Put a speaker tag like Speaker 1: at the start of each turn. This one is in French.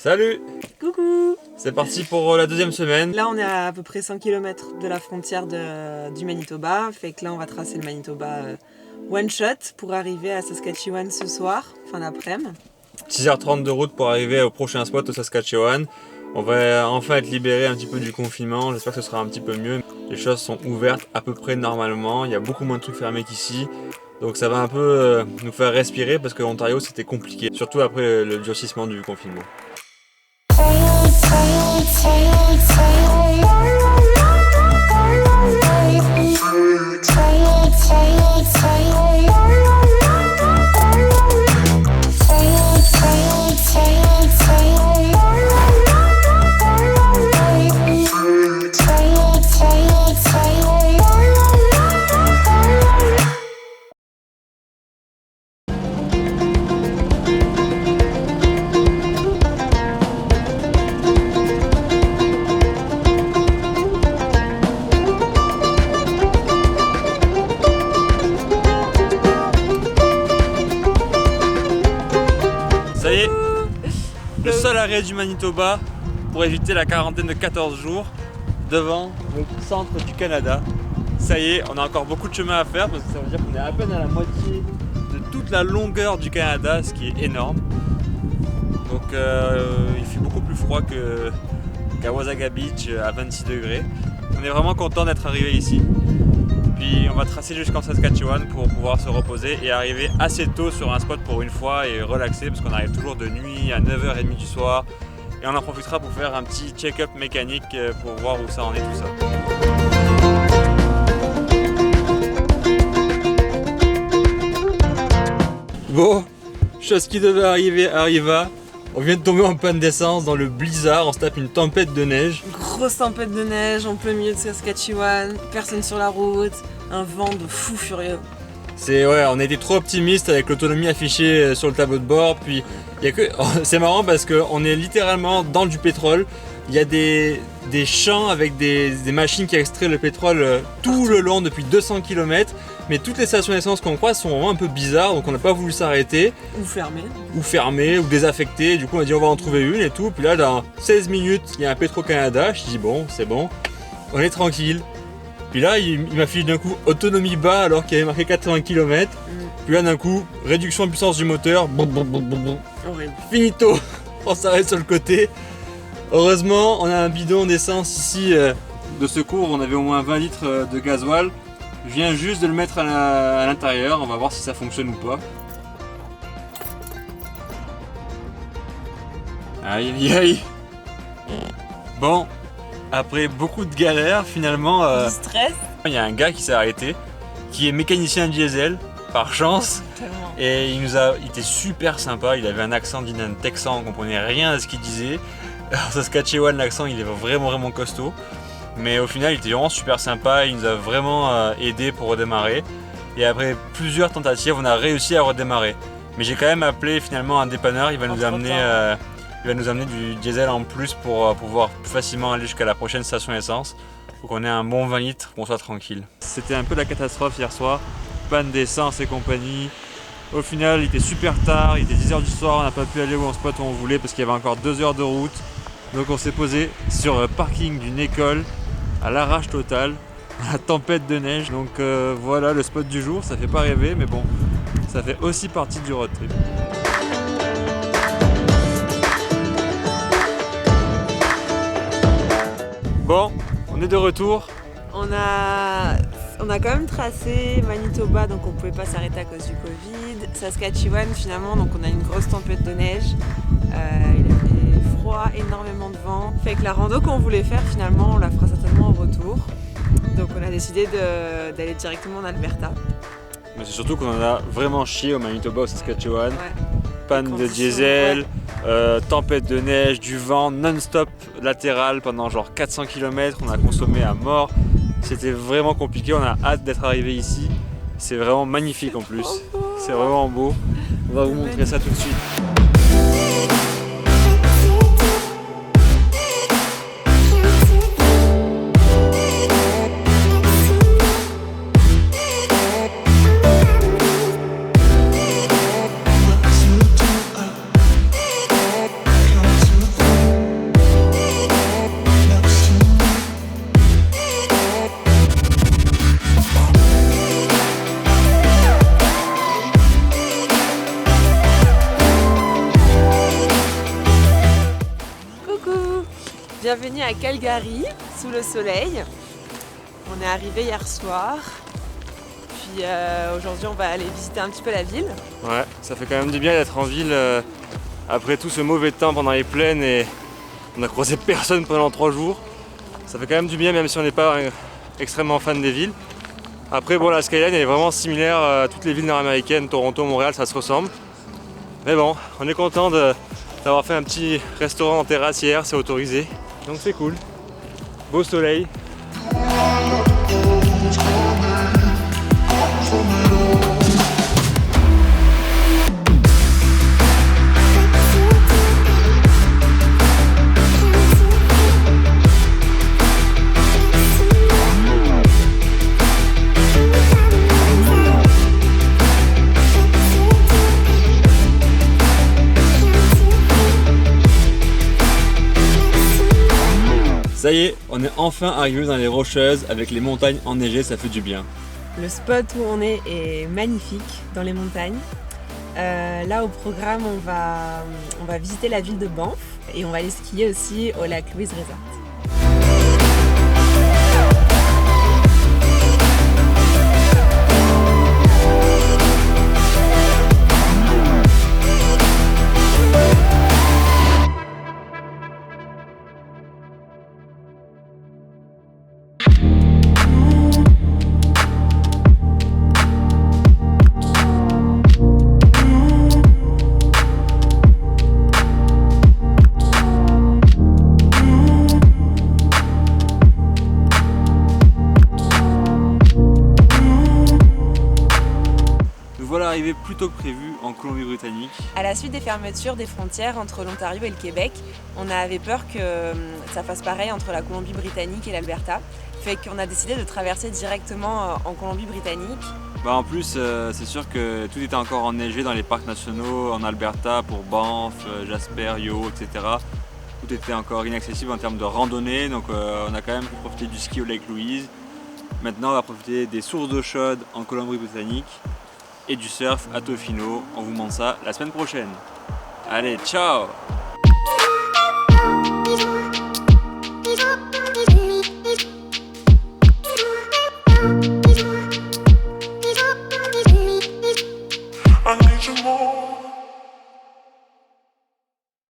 Speaker 1: Salut!
Speaker 2: Coucou!
Speaker 1: C'est parti pour la deuxième semaine.
Speaker 2: Là on est à peu près 100 km de la frontière du Manitoba. Fait que là on va tracer le Manitoba one shot pour arriver à Saskatchewan ce soir, fin d'après-midi.
Speaker 1: 6h30 de route pour arriver au prochain spot au Saskatchewan. On va enfin être libéré un petit peu du confinement, j'espère que ce sera un petit peu mieux. Les choses sont ouvertes à peu près normalement, il y a beaucoup moins de trucs fermés qu'ici. Donc ça va un peu nous faire respirer parce que l'Ontario c'était compliqué, surtout après le durcissement du confinement. Ça y est, le seul arrêt du Manitoba pour éviter la quarantaine de 14 jours devant le centre du Canada. Ça y est, on a encore beaucoup de chemin à faire parce que ça veut dire qu'on est à peine à la moitié de toute la longueur du Canada, ce qui est énorme. Donc il fait beaucoup plus froid qu'à Wasaga Beach à 26 degrés. On est vraiment content d'être arrivé ici. Puis on va tracer jusqu'en Saskatchewan pour pouvoir se reposer et arriver assez tôt sur un spot pour une fois et relaxer parce qu'on arrive toujours de nuit à 9h30 du soir et on en profitera pour faire un petit check-up mécanique pour voir où ça en est tout ça. Bon, chose qui devait arriver arriva. On vient de tomber en panne d'essence dans le blizzard, on se tape une tempête de neige.
Speaker 2: Grosse tempête de neige en plein milieu de Saskatchewan, personne sur la route, un vent de fou furieux.
Speaker 1: On a été trop optimiste avec l'autonomie affichée sur le tableau de bord. Puis c'est marrant parce qu'on est littéralement dans du pétrole. Il y a des champs avec des machines qui extraient le pétrole tout le long depuis 200 km. Mais toutes les stations d'essence qu'on croise sont vraiment un peu bizarres, donc on n'a pas voulu s'arrêter. Ou fermer, ou désaffecter. Du coup on a dit on va en trouver une et tout. Puis là dans 16 minutes il y a un Petro-Canada. Je dis bon c'est bon, on est tranquille. Puis là il m'a filé d'un coup autonomie bas alors qu'il avait marqué 80 km. Puis là d'un coup réduction de puissance du moteur.
Speaker 2: Horrible.
Speaker 1: Finito. On s'arrête sur le côté. Heureusement on a un bidon d'essence ici de secours, on avait au moins 20 litres de gasoil. Je viens juste de le mettre à l'intérieur, on va voir si ça fonctionne ou pas. Aïe aïe aïe. Bon, après beaucoup de galères finalement,
Speaker 2: Du stress.
Speaker 1: il y a un gars qui s'est arrêté, qui est mécanicien diesel, par chance.
Speaker 2: Tellement.
Speaker 1: Et il était super sympa, il avait un accent d'un texan, on comprenait rien à ce qu'il disait. En Saskatchewan, l'accent il est vraiment costaud. Mais au final il était vraiment super sympa, il nous a vraiment aidé pour redémarrer. Et après plusieurs tentatives on a réussi à redémarrer. Mais j'ai quand même appelé finalement un dépanneur, il va nous amener du diesel en plus pour pouvoir plus facilement aller jusqu'à la prochaine station essence. Faut qu'on ait un bon 20 litres pour qu'on soit tranquille. C'était un peu la catastrophe hier soir, panne d'essence et compagnie. Au final il était super tard, il était 10h du soir, on n'a pas pu aller au spot où on voulait parce qu'il y avait encore 2 heures de route. Donc on s'est posé sur le parking d'une école à l'arrache totale, la tempête de neige. Donc voilà le spot du jour, ça fait pas rêver mais bon, ça fait aussi partie du road trip. Bon, on est de retour.
Speaker 2: On a quand même tracé Manitoba, donc on pouvait pas s'arrêter à cause du Covid. Saskatchewan finalement, donc on a une grosse tempête de neige. Il a fait froid, énormément de vent. Fait que la rando qu'on voulait faire finalement, on la fera certainement au retour. Donc on a décidé d'aller directement en Alberta.
Speaker 1: Mais c'est surtout qu'on en a vraiment chié au Manitoba, au Saskatchewan.
Speaker 2: Ouais.
Speaker 1: Panne de diesel, tempête de neige, du vent non-stop latéral pendant genre 400 km, on a consommé à mort. C'était vraiment compliqué, on a hâte d'être arrivé ici. C'est vraiment magnifique en plus, c'est vraiment beau. On va vous montrer ça tout de suite.
Speaker 2: Bienvenue à Calgary, sous le soleil. On est arrivé hier soir. Puis aujourd'hui on va aller visiter un petit peu la ville.
Speaker 1: Ouais, ça fait quand même du bien d'être en ville après tout ce mauvais temps pendant les plaines et on a croisé personne pendant 3 jours. Ça fait quand même du bien même si on n'est pas extrêmement fan des villes. Après bon, la skyline est vraiment similaire à toutes les villes nord-américaines, Toronto, Montréal, ça se ressemble. Mais bon, on est content d'avoir fait un petit restaurant en terrasse hier, c'est autorisé. Donc c'est cool. Beau soleil. Ça y est, on est enfin arrivé dans les Rocheuses avec les montagnes enneigées, ça fait du bien.
Speaker 2: Le spot où on est magnifique dans les montagnes. Là au programme on va visiter la ville de Banff et on va aller skier aussi au lac Louise Resort.
Speaker 1: Voilà arrivé plus tôt que prévu en Colombie-Britannique.
Speaker 2: À la suite des fermetures des frontières entre l'Ontario et le Québec, on avait peur que ça fasse pareil entre la Colombie-Britannique et l'Alberta. Fait qu'on a décidé de traverser directement en Colombie-Britannique.
Speaker 1: En plus, c'est sûr que tout était encore enneigé dans les parcs nationaux en Alberta pour Banff, Jasper, Yoho, etc. Tout était encore inaccessible en termes de randonnée, donc on a quand même pu profiter du ski au lac Louise. Maintenant, on va profiter des sources d'eau chaude en Colombie-Britannique et du surf à Tofino. On vous montre ça la semaine prochaine. Allez, ciao!